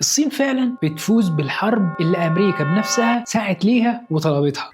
الصين فعلا بتفوز بالحرب اللي أمريكا بنفسها سعت ليها وطلبتها.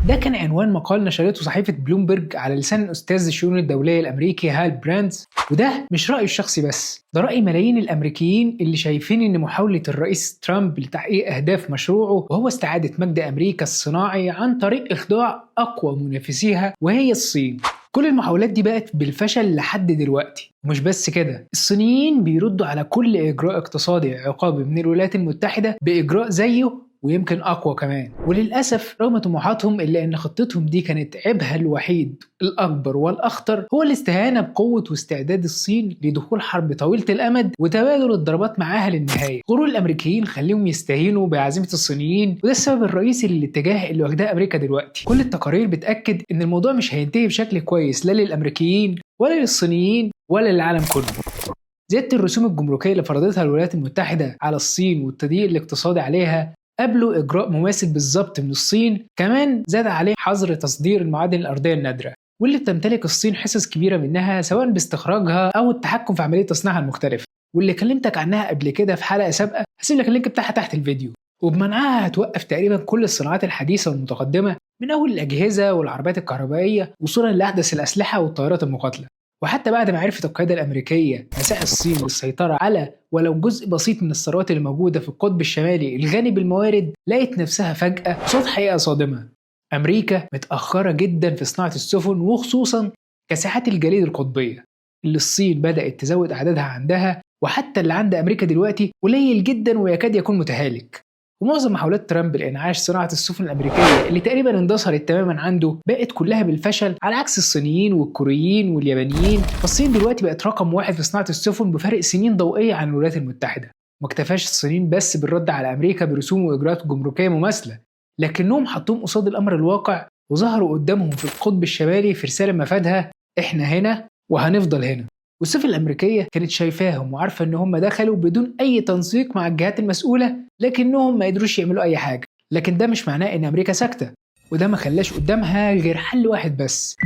ده كان عنوان مقال نشرته صحيفة بلومبرج على لسان أستاذ الشؤون الدولية الأمريكي هال براندز، وده مش رأيي الشخصي بس، ده رأي ملايين الأمريكيين اللي شايفين إن محاولة الرئيس ترامب لتحقيق أهداف مشروعه وهو استعادة مجد أمريكا الصناعي عن طريق إخضاع أقوى منافسيها وهي الصين. كل المحاولات دي بقت بالفشل لحد دلوقتي، ومش بس كده، الصينيين بيردوا على كل إجراء اقتصادي عقابي من الولايات المتحدة بإجراء زيه ويمكن أقوى كمان. وللأسف رغم طموحاتهم إلا أن خطتهم دي كانت عيبها الوحيد الأكبر والأخطر هو الاستهانة بقوة واستعداد الصين لدخول حرب طويلة الأمد وتبادل الضربات معاها للنهاية. غرور الأمريكيين خليهم يستهينوا بعزيمة الصينيين، وده السبب الرئيسي للاتجاه اللي واخداه أمريكا دلوقتي. كل التقارير بتأكد إن الموضوع مش هينتهي بشكل كويس لا للأمريكيين ولا للصينيين ولا للعالم كله. زيادة الرسوم الجمركية اللي فرضتها الولايات المتحدة على الصين والتضييق الاقتصادي عليها قبله إجراء مماثل بالظبط من الصين، كمان زاد عليه حظر تصدير المعادن الأرضية النادرة واللي بتمتلك الصين حصص كبيرة منها سواء باستخراجها أو التحكم في عملية تصنيعها المختلفة، واللي كلمتك عنها قبل كده في حلقة سابقة، هسيب لك اللينك بتاعها تحت الفيديو. وبمنعها هتوقف تقريبا كل الصناعات الحديثة والمتقدمة من أول الأجهزة والعربيات الكهربائية وصولا لأحدث الأسلحة والطائرات المقاتلة. وحتى بعد ما عرفت القيادة الأمريكية مساعي الصين للسيطرة على ولو جزء بسيط من الثروات اللي موجودة في القطب الشمالي الغني بالموارد، لقيت نفسها فجأة قصاد حقيقة صادمة. أمريكا متأخرة جدا في صناعة السفن وخصوصا كاسحات الجليد القطبية اللي الصين بدأت تزود أعدادها عندها، وحتى اللي عند أمريكا دلوقتي قليل جدا ويكاد يكون متهالك. ومعظم محاولات ترامب لإنعاش صناعة السفن الأمريكية اللي تقريبا اندثرت تماما عنده بقت كلها بالفشل، على عكس الصينيين والكوريين واليابانيين. فالصين دلوقتي بقت رقم واحد في صناعة السفن بفرق سنين ضوئية عن الولايات المتحدة. ما اكتفاش الصينيين بس بالرد على أمريكا برسوم وإجراءات جمركية مماثلة، لكنهم حطوهم قصاد الأمر الواقع وظهروا قدامهم في القطب الشمالي في رسالة مفادها إحنا هنا وهنفضل هنا. والسفن الأمريكية كانت شايفاهم وعارفة إن هم دخلوا بدون أي تنسيق مع الجهات المسؤولة، لكنهم ما قدروش يعملوا أي حاجة. لكن ده مش معناه إن أمريكا ساكتة، وده ما خلاش قدامها غير حل واحد بس،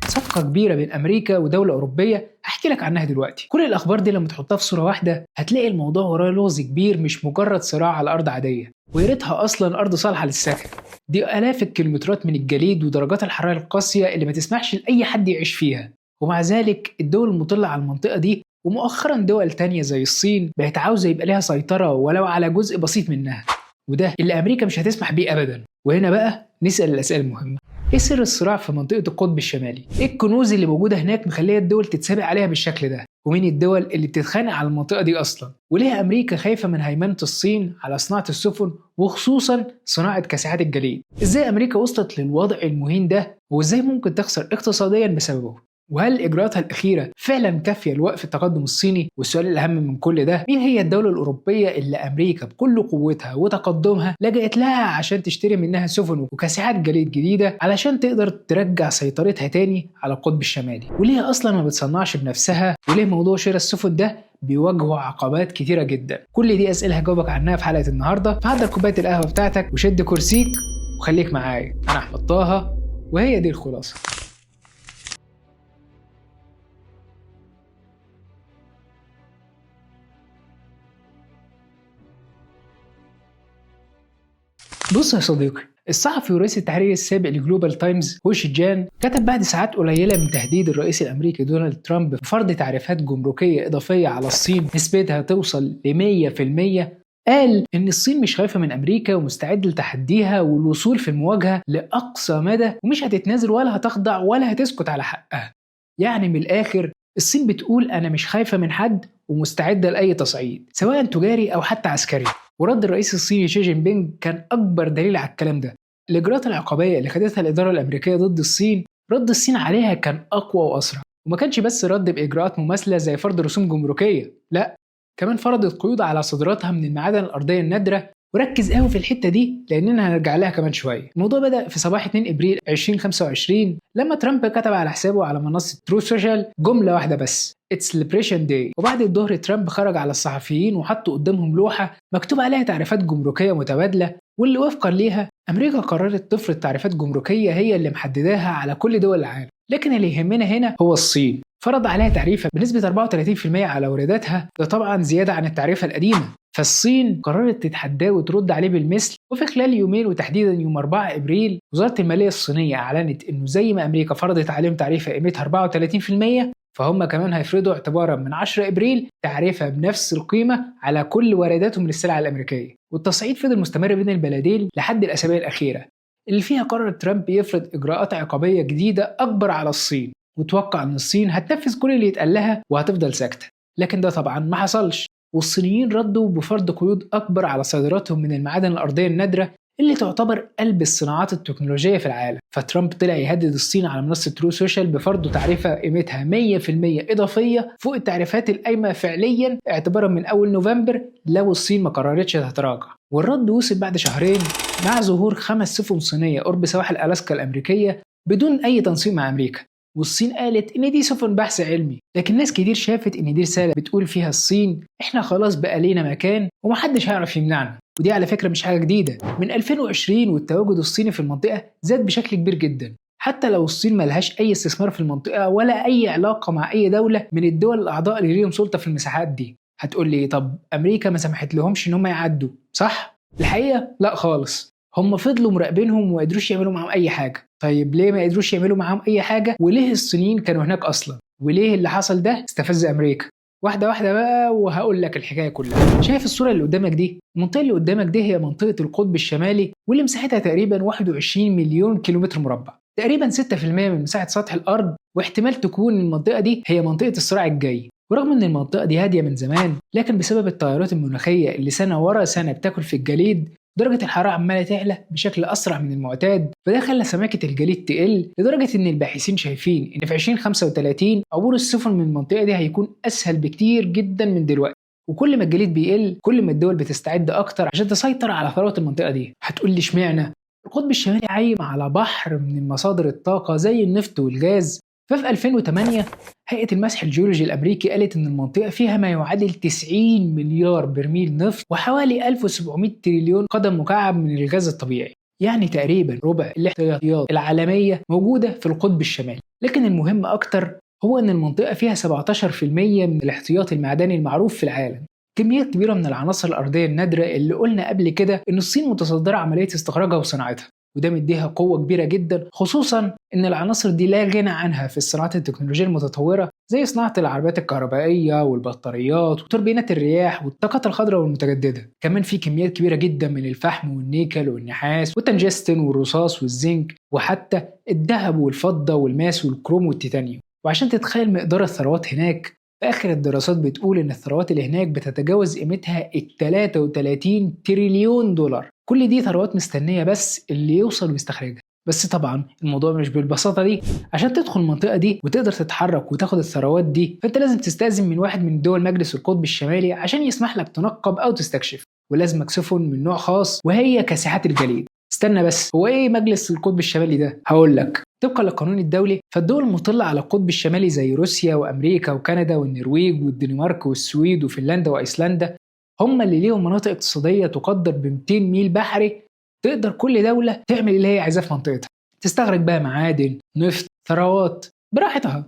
صفقة كبيرة بين أمريكا ودولة أوروبية هحكي لك عنها دلوقتي. كل الأخبار دي لما تحطها في صورة واحدة هتلاقي الموضوع وراه لغز كبير، مش مجرد صراع على أرض عادية وياريتها أصلا أرض صالحة للسكن، دي آلاف الكيلومترات من الجليد ودرجات الحرارة القاسية اللي ما تسمحش لأي حد يعيش فيها. ومع ذلك الدول المطلة على المنطقة دي ومؤخرا دول تانية زي الصين بقت عاوزة يبقى لها سيطرة ولو على جزء بسيط منها، وده اللي أمريكا مش هتسمح بيه أبدا. وهنا بقى نسأل الأسئلة المهمة: ايه سر الصراع في منطقة القطب الشمالي؟ ايه الكنوز اللي موجودة هناك مخلية الدول تتسابق عليها بالشكل ده؟ ومين الدول اللي بتتخانق على المنطقة دي أصلا؟ وليه أمريكا خايفة من هيمنة الصين على صناعة السفن وخصوصا صناعة كاسحات الجليد؟ ازاي أمريكا وصلت للوضع المهين ده؟ وازاي ممكن تخسر اقتصاديا بسببه؟ وهل إجراءاتها الأخيرة فعلا كافية لوقف التقدم الصيني؟ والسؤال الأهم من كل ده: مين هي الدولة الأوروبية اللي أمريكا بكل قوتها وتقدمها لجأت لها عشان تشتري منها سفن وكاسحات جليد جديدة علشان تقدر ترجع سيطرتها تاني على القطب الشمالي؟ وليه أصلا ما بتصنعش بنفسها؟ وليه موضوع شراء السفن ده بيواجهوا عقبات كتيرة جدا؟ كل دي أسئلة هجاوبك عنها في حلقة النهاردة، فحضر كوباية القهوة بتاعتك وشد كرسيك وخليك معايا. أنا أحمد طه وهي دي الخلاصة. بص يا صديقي، الصحفي ورئيس التحرير السابق لجلوبال تايمز هو شي جان كتب بعد ساعات قليلة من تهديد الرئيس الأمريكي دونالد ترامب بفرض تعريفات جمركية إضافية على الصين نسبتها توصل ل 100%، قال إن الصين مش خايفة من أمريكا ومستعد لتحديها والوصول في المواجهة لأقصى مدى ومش هتتنازل ولا هتخضع ولا هتسكت على حقها. يعني من الآخر الصين بتقول أنا مش خايفة من حد ومستعدة لأي تصعيد سواء تجاري أو حتى عسكري. ورد الرئيس الصيني شي جين بينج كان أكبر دليل على الكلام ده. الإجراءات العقابية اللي خدتها الإدارة الأمريكية ضد الصين، رد الصين عليها كان أقوى وأسرع، وما كانش بس رد بإجراءات مماثلة زي فرض رسوم جمركية، لا، كمان فرضت قيود على صادراتها من المعادن الأرضية النادرة. وركز قوي في الحتة دي لأننا هنرجع لها كمان شوية. الموضوع بدأ في صباح 2 إبريل 2025 لما ترامب كتب على حسابه على منصة ترو سوشيال جملة واحدة بس: It's Liberation Day. وبعد الظهر ترامب خرج على الصحفيين وحط قدامهم لوحة مكتوب عليها تعريفات جمركية متبادلة، واللي وفقا ليها أمريكا قررت تفرض تعريفات جمركية هي اللي محدداها على كل دول العالم. لكن اللي يهمنا هنا هو الصين. فرض عليها تعريفة بنسبة 34% على وارداتها، ده طبعا زيادة عن التعريفة القديمة. فالصين قررت تتحداه وترد عليه بالمثل، وفي خلال يومين وتحديدا يوم 4 ابريل وزارة المالية الصينية اعلنت انه زي ما امريكا فرضت عليهم تعريفة قيمتها 34%، فهم كمان هيفرضوا اعتبارا من 10 ابريل تعريفة بنفس القيمة على كل وارداتهم للسلع الامريكية. والتصعيد فضل مستمر بين البلدين لحد الاسابيع الاخيرة اللي فيها قرر ترامب يفرض اجراءات عقابية جديدة اكبر على الصين، وتوقع ان الصين هتنفذ كل اللي يتقال لها وهتفضل ساكتة. لكن ده طبعا ما حصلش، والصينيين ردوا بفرض قيود اكبر على صادراتهم من المعادن الارضية النادرة اللي تعتبر قلب الصناعات التكنولوجية في العالم. فترامب طلع يهدد الصين على منصة ترو سوشيال بفرض تعرفة قيمتها 100% إضافية فوق التعريفات القايمة فعليا اعتبارا من أول نوفمبر لو الصين ما قررتش تتراجع. والرد وصل بعد شهرين مع ظهور 5 سفن صينية قرب سواحل ألاسكا الأمريكية بدون أي تنسيق مع أمريكا. والصين قالت إن دي سفن بحث علمي، لكن ناس كتير شافت إن دي رسالة بتقول فيها الصين إحنا خلاص بقى لينا مكان ومحدش هيعرف يمنعنا. ودي على فكرة مش حاجة جديدة، من 2020 والتواجد الصيني في المنطقة زاد بشكل كبير جدا، حتى لو الصين ملهاش أي استثمار في المنطقة ولا أي علاقة مع أي دولة من الدول الأعضاء اللي ليهم سلطة في المساحات دي. هتقول لي طب أمريكا ما سمحت لهمش إن هم يعدوا، صح؟ الحقيقة لا خالص، هم فضلوا مراقبينهم وما قدروش يعملوا معاهم أي حاجة. طيب ليه ما قدروش يعملوا معاهم أي حاجة؟ وليه الصينيين كانوا هناك أصلا؟ وليه اللي حصل ده استفز أمريكا؟ واحدة واحدة بقى وهقول لك الحكاية كلها. شايف الصورة اللي قدامك دي؟ المنطقة اللي قدامك دي هي منطقة القطب الشمالي واللي مساحتها تقريبا 21 مليون كيلومتر مربع، تقريبا 6% من مساحة سطح الأرض، واحتمال تكون المنطقة دي هي منطقة الصراع الجاي. ورغم ان المنطقة دي هادية من زمان، لكن بسبب التغيرات المناخية اللي سنة ورا سنة بتاكل في الجليد درجة الحرارة عمالة تعلى بشكل أسرع من المعتاد، فده خلى سماكة الجليد تقل لدرجة إن الباحثين شايفين إن في 2035 عبور السفن من المنطقة دي هيكون أسهل بكتير جدا من دلوقتي. وكل ما الجليد بيقل كل ما الدول بتستعد أكتر عشان تسيطر على ثروات المنطقة دي. هتقول لي اشمعنى؟ القطب الشمالي عايم على بحر من مصادر الطاقة زي النفط والجاز. ففي 2008 هيئة المسح الجيولوجي الأمريكي قالت إن المنطقة فيها ما يعادل 90 مليار برميل نفط وحوالي 1700 تريليون قدم مكعب من الغاز الطبيعي، يعني تقريبا ربع الاحتياطيات العالمية موجودة في القطب الشمالي. لكن المهم أكتر هو إن المنطقة فيها 17% من الاحتياطي المعدني المعروف في العالم، كميات كبيرة من العناصر الأرضية النادرة اللي قلنا قبل كده إن الصين متصدرة عملية استخراجها وصناعتها، وده مديها قوة كبيرة جدا، خصوصا إن العناصر دي لا غنى عنها في الصناعات التكنولوجية المتطورة زي صناعة العربيات الكهربائية والبطاريات وتوربينات الرياح والطاقات الخضراء والمتجددة. كمان في كميات كبيرة جدا من الفحم والنيكل والنحاس والتنجستن والرصاص والزنك وحتى الذهب والفضة والماس والكروم والتيتانيوم. وعشان تتخيل مقدار الثروات هناك، في آخر الدراسات بتقول إن الثروات اللي هناك بتتجاوز قيمتها 33 تريليون دولار. كل دي ثروات مستنية بس اللي يوصل ويستخرجها. بس طبعا الموضوع مش بالبساطة دي، عشان تدخل المنطقة دي وتقدر تتحرك وتاخد الثروات دي فانت لازم تستأذن من واحد من دول مجلس القطب الشمالي عشان يسمح لك تنقب أو تستكشف، ولازمك سفن من نوع خاص وهي كاسحات الجليد. استنى بس، هو ايه مجلس القطب الشمالي ده؟ هقول لك. طبقا للقانون الدولي فالدول المطلة على القطب الشمالي زي روسيا وأمريكا وكندا والنرويج والدنمارك والسويد وفنلندا وأيسلندا هم اللي ليهم مناطق اقتصادية تقدر ب 200 ميل بحري، تقدر كل دولة تعمل اللي هي عايزاه في منطقتها، تستخرج بقى معادن، نفط، ثروات براحتها.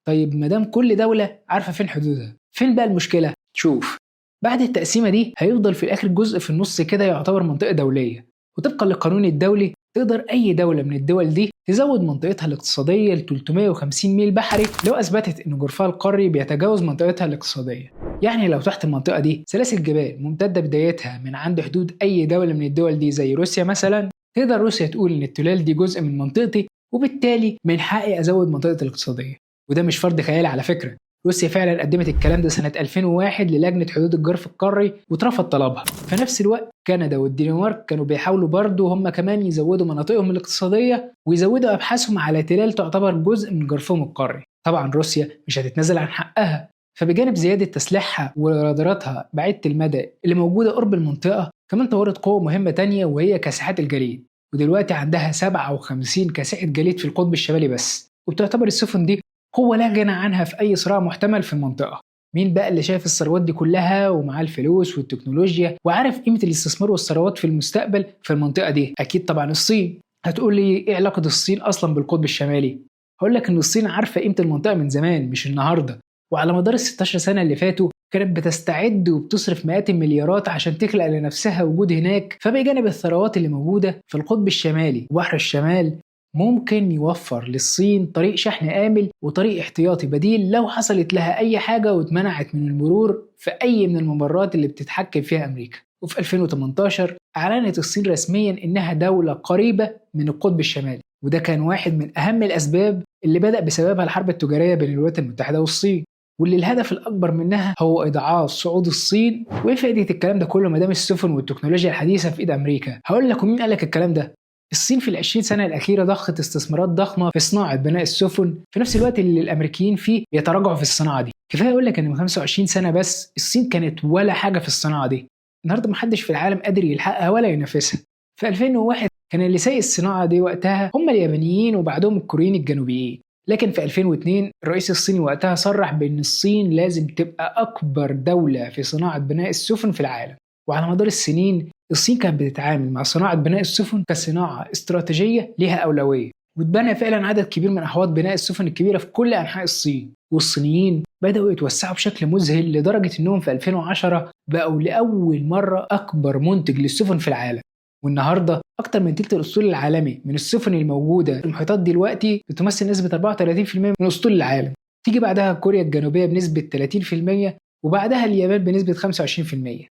طيب ما دام كل دولة عارفة فين حدودها، فين بقى المشكلة؟ شوف، بعد التقسيمة دي هيفضل في الآخر جزء في النص كده يعتبر منطقة دولية، وطبقا للقانون الدولي تقدر أي دولة من الدول دي تزود منطقتها الاقتصادية ل 350 ميل بحري لو أثبتت إن جرفها القاري بيتجاوز منطقتها الاقتصادية. يعني لو تحت المنطقة دي سلاسل جبال ممتدة بدايتها من عند حدود أي دولة من الدول دي زي روسيا مثلا، تقدر روسيا تقول إن التلال دي جزء من منطقتي وبالتالي من حقي أزود منطقتي الاقتصادية. وده مش فرض خيالي على فكرة، روسيا فعلا قدمت الكلام ده سنة 2001 للجنة حدود الجرف القاري واترفض طلبها. في نفس الوقت كندا والدنمارك كانوا بيحاولوا برضه هم كمان يزودوا مناطقهم الاقتصادية ويزودوا أبحاثهم على تلال تعتبر جزء من جرفهم القاري. طبعا روسيا مش هتتنازل عن حقها، فبجانب زيادة تسليحها وراداراتها بعيدة المدى اللي موجودة قرب المنطقة، كمان طورت قوة مهمة تانية وهي كاسحات الجليد، ودلوقتي عندها 57 كاسحة جليد في القطب الشمالي بس، وبتعتبر السفن دي هو لا غنى عنها في أي صراع محتمل في المنطقة. مين بقى اللي شايف الثروات دي كلها ومعاه الفلوس والتكنولوجيا وعارف قيمة الاستثمار والثروات في المستقبل في المنطقة دي؟ أكيد طبعا الصين. هتقول لي إيه علاقة الصين أصلا بالقطب الشمالي؟ هقول لك إن الصين عارفة قيمة المنطقة من زمان مش النهاردة، وعلى مدار ال16 سنة اللي فاتوا كانت بتستعد وبتصرف مئات المليارات عشان تخلق لنفسها وجود هناك. فبجانب الثروات اللي موجودة في القطب الشمالي وبحر الشمال، ممكن يوفر للصين طريق شحن آمن وطريق احتياطي بديل لو حصلت لها أي حاجة واتمنعت من المرور في أي من الممرات اللي بتتحكم فيها أمريكا. وفي 2018 أعلنت الصين رسميا إنها دولة قريبة من القطب الشمالي، وده كان واحد من أهم الأسباب اللي بدأ بسببها الحرب التجارية بين الولايات المتحدة والصين، واللي الهدف الأكبر منها هو إضعاف صعود الصين. وإيه فائدة الكلام ده كله ما دام السفن والتكنولوجيا الحديثة في إيد أمريكا؟ هقول لك ومين قالك الكلام ده؟ الصين في ال20 سنة الأخيرة ضخت استثمارات ضخمة في صناعة بناء السفن، في نفس الوقت اللي الأمريكيين فيه بيتراجعوا في الصناعة دي. كفاية أقول لك إن من 25 سنة بس الصين كانت ولا حاجة في الصناعة دي، النهارده محدش في العالم قادر يلحقها ولا ينافسها. في 2001 كان اللي سايق الصناعة دي وقتها هم اليابانيين وبعدهم الكوريين الجنوبيين، لكن في 2002 الرئيس الصيني وقتها صرح بأن الصين لازم تبقى أكبر دولة في صناعة بناء السفن في العالم. وعلى مدار السنين الصين كانت بتتعامل مع صناعة بناء السفن كصناعة استراتيجية ليها أولوية، واتبنى فعلا عدد كبير من أحواض بناء السفن الكبيرة في كل أنحاء الصين. والصينيين بدأوا يتوسعوا بشكل مذهل لدرجة أنهم في 2010 بقوا لأول مرة أكبر منتج للسفن في العالم. والنهاردة أكتر من تلت الأسطول العالمي من السفن الموجودة في المحيطات دلوقتي بتمثل نسبة 34% من أسطول العالم. تيجي بعدها كوريا الجنوبية بنسبة 30%، وبعدها اليابان بنسبة 25%،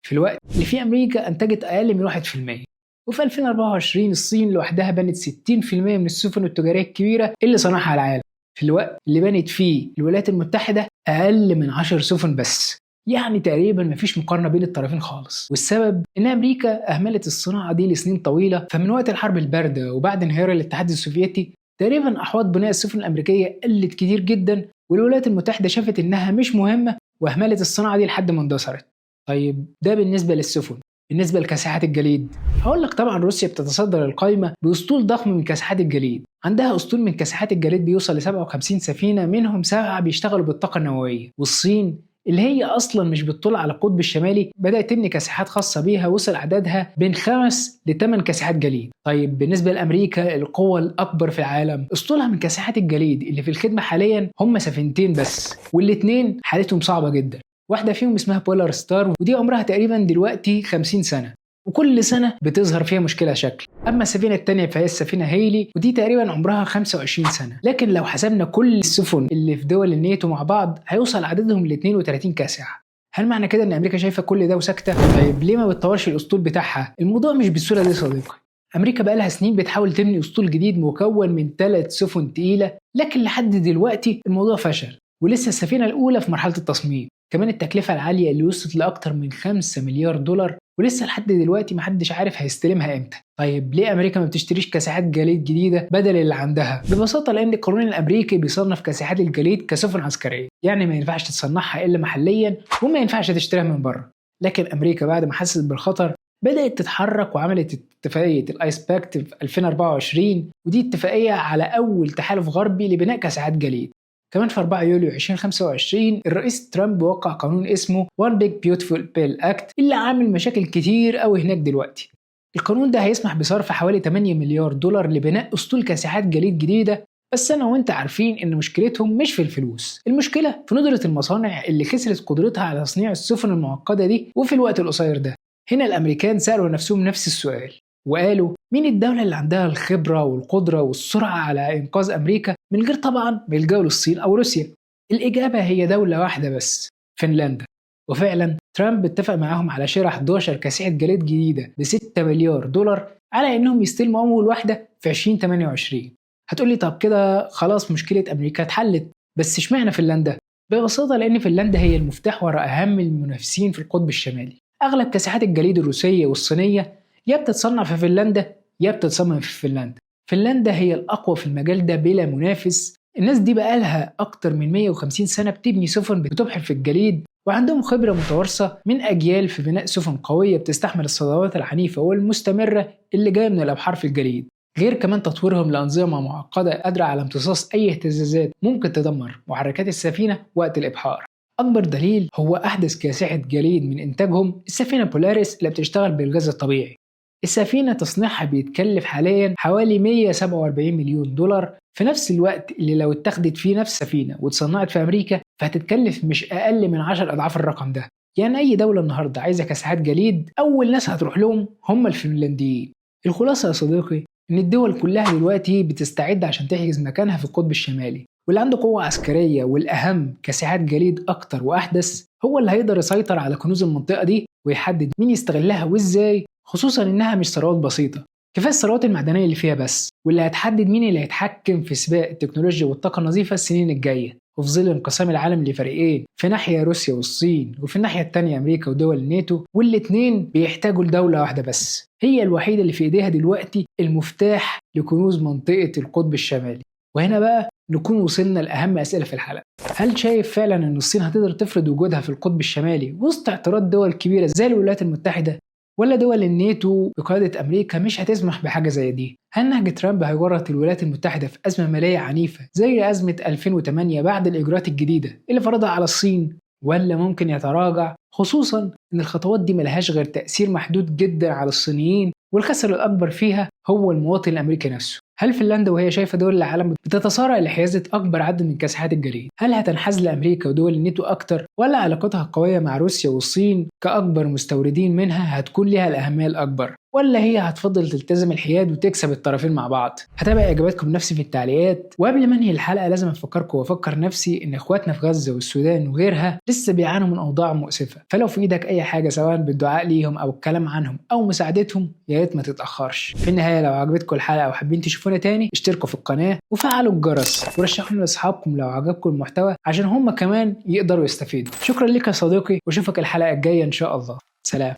في الوقت اللي فيه أمريكا أنتجت أقل من 1%. وفي 2024 الصين لوحدها بنت 60% من السفن التجارية الكبيرة اللي صنعها العالم، في الوقت اللي بنت فيه الولايات المتحدة أقل من 10 سفن بس. يعني تقريبا مفيش مقارنة بين الطرفين خالص، والسبب إن أمريكا أهملت الصناعة دي لسنين طويلة. فمن وقت الحرب الباردة وبعد انهيار الاتحاد السوفيتي تقريبا أحواض بناء السفن الأمريكية قلت كتير جدا، والولايات المتحدة شافت إنها مش مهمة وأهملت الصناعة دي لحد ما اندثرت. طيب ده بالنسبة للسفن. بالنسبة لكاسحات الجليد، هقول لك طبعا روسيا بتتصدر القائمة بأسطول ضخم من كاسحات الجليد، عندها أسطول من كاسحات الجليد بيوصل ل 57 سفينة، منهم 7 بيشتغلوا بالطاقة النووية. والصين اللي هي أصلا مش بتطل على القطب الشمالي بدأت تبني كاسحات خاصة بيها، وصل عددها بين 5 ل 8 كاسحات جليد. طيب بالنسبة لأمريكا القوة الأكبر في العالم، أسطولها من كاسحات الجليد اللي في الخدمة حاليا هم سفينتين بس، والاتنين حالتهم صعبة جدا. واحدة فيهم اسمها بولار ستار، ودي عمرها تقريبا دلوقتي 50 سنة، وكل سنة بتظهر فيها مشكلة شكل. أما السفينة التانية فهي السفينة هيلي، ودي تقريبا عمرها 25 سنة. لكن لو حسبنا كل السفن اللي في دول الناتو مع بعض هيوصل عددهم ل 32 كاسحة. هل معنى كده إن أمريكا شايفة كل ده وساكتة؟ طيب ليه ما بتطورش الأسطول بتاعها؟ الموضوع مش بالسهولة دي صديقي. أمريكا بقالها سنين بتحاول تبني أسطول جديد مكون من 3 سفن تقيلة، لكن لحد دلوقتي الموضوع فشل، ولسه السفينة الأولى في مرحلة التصميم. كمان التكلفة العالية اللي وصلت لأكتر من 5 مليار دولار، ولسه لحد دلوقتي محدش عارف هيستلمها امتى. طيب ليه أمريكا ما بتشتريش كاسحات جليد جديدة بدل اللي عندها؟ ببساطة لأن القانون الأمريكي بيصنف كاسحات الجليد كسفن عسكرية، يعني ما ينفعش تصنعها إلا محليا وما ينفعش تشتريها من بره. لكن أمريكا بعد ما حست بالخطر بدأت تتحرك وعملت اتفاقية الآيس باكت في 2024، ودي اتفاقية على أول تحالف غربي لبناء كاسحات جليد. كمان في 4 يوليو 2025 الرئيس ترامب وقع قانون اسمه One Big Beautiful Bill Act اللي عامل مشاكل كتير قوي هناك دلوقتي. القانون ده هيسمح بصرف حوالي 8 مليار دولار لبناء أسطول كاسحات جليد جديدة، بس أنا وأنت عارفين إن مشكلتهم مش في الفلوس، المشكلة في ندرة المصانع اللي خسرت قدرتها على تصنيع السفن المعقدة دي وفي الوقت القصير ده. هنا الأمريكان سألوا نفسهم نفس السؤال وقالوا مين الدولة اللي عندها الخبرة والقدرة والسرعة على إنقاذ أمريكا من غير طبعا ما يلجأوا للصين أو روسيا؟ الإجابة هي دولة واحدة بس، فنلندا. وفعلا ترامب اتفق معاهم على شراء 11 كاسحة جليد جديدة ب6 مليار دولار على إنهم يستلموا أول واحدة في 2028. هتقولي طب كده خلاص مشكلة أمريكا اتحلت، بس اشمعنى فنلندا؟ ببساطة لأن فنلندا هي المفتاح وراء أهم المنافسين في القطب الشمالي. أغلب كاسحات الجليد الروسية والصينية يا بتتصنع في فنلندا يا بتتصمم في فنلندا. فنلندا هي الأقوى في المجال ده بلا منافس. الناس دي بقالها أكتر من 150 سنة بتبني سفن بتبحر في الجليد، وعندهم خبرة متوارثة من أجيال في بناء سفن قوية بتستحمل الصدمات العنيفة والمستمرة اللي جاية من الأبحار في الجليد، غير كمان تطويرهم لأنظمة معقدة قادرة على امتصاص أي اهتزازات ممكن تدمر محركات السفينة وقت الإبحار. أكبر دليل هو أحدث كاسحة جليد من إنتاجهم السفينة بولاريس اللي بتشتغل بالغاز الطبيعي. السفينة تصنيعها بيتكلف حاليا حوالي 147 مليون دولار، في نفس الوقت اللي لو اتخذت فيه نفس السفينة واتصنعت في أمريكا فهتتكلف مش أقل من 10 أضعاف الرقم ده. يعني أي دولة النهاردة عايزة كاسحات جليد أول ناس هتروح لهم هم الفنلنديين. الخلاصة يا صديقي إن الدول كلها دلوقتي بتستعد عشان تحجز مكانها في القطب الشمالي، واللي عنده قوة عسكرية والأهم كاسحات جليد أكتر وأحدث هو اللي هيقدر يسيطر على كنوز المنطقة دي ويحدد مين يستغلها وإزاي، خصوصا إنها مش ثروات بسيطة، كفاية الثروات المعدنية اللي فيها بس، واللي هتحدد مين اللي هيتحكم في سباق التكنولوجيا والطاقة النظيفة السنين الجاية. وفي ظل انقسام العالم لفريقين، في ناحية روسيا والصين وفي الناحية التانية أمريكا ودول الناتو، والاتنين بيحتاجوا لدولة واحدة بس هي الوحيدة اللي في إيديها دلوقتي المفتاح لكنوز منطقة القطب الشمالي. وهنا بقى نكون وصلنا لأهم أسئلة في الحلقة. هل شايف فعلا إن الصين هتقدر تفرض وجودها في القطب الشمالي وسط اعتراض دول كبيرة زي الولايات المتحدة؟ ولا دول الناتو بقيادة أمريكا مش هتسمح بحاجة زي دي؟ هل نهج ترامب هيورط الولايات المتحدة في أزمة مالية عنيفة زي أزمة 2008 بعد الإجراءات الجديدة اللي فرضها على الصين؟ ولا ممكن يتراجع، خصوصا إن الخطوات دي ملهاش غير تأثير محدود جدا على الصينيين والخسر الأكبر فيها هو المواطن الأمريكي نفسه؟ هل فنلندا وهي شايفة دول العالم بتتصارع لحيازة أكبر عدد من كاسحات الجليد هل هتنحاز لأمريكا ودول الناتو أكتر، ولا علاقتها القوية مع روسيا والصين كأكبر مستوردين منها هتكون لها الأهمية الأكبر، ولا هي هتفضل تلتزم الحياد وتكسب الطرفين مع بعض؟ هتابع إجاباتكم بنفسي في التعليقات. وقبل ما انهي الحلقة لازم أفكركم وأفكر نفسي إن إخواتنا في غزة والسودان وغيرها لسه بيعانوا من أوضاع مؤسفة، فلو في إيدك أي حاجة سواء بالدعاء ليهم أو الكلام عنهم أو مساعدتهم يا ريت ما تتأخرش. في النهاية لو عجبتكم الحلقة وحابين تشوفونا تاني اشتركوا في القناة وفعلوا الجرس ورشحونا لأصحابكم لو عجبكم المحتوى عشان هم كمان يقدروا يستفيدوا. شكرا لك يا صديقي واشوفك الحلقة الجاية إن شاء الله. سلام.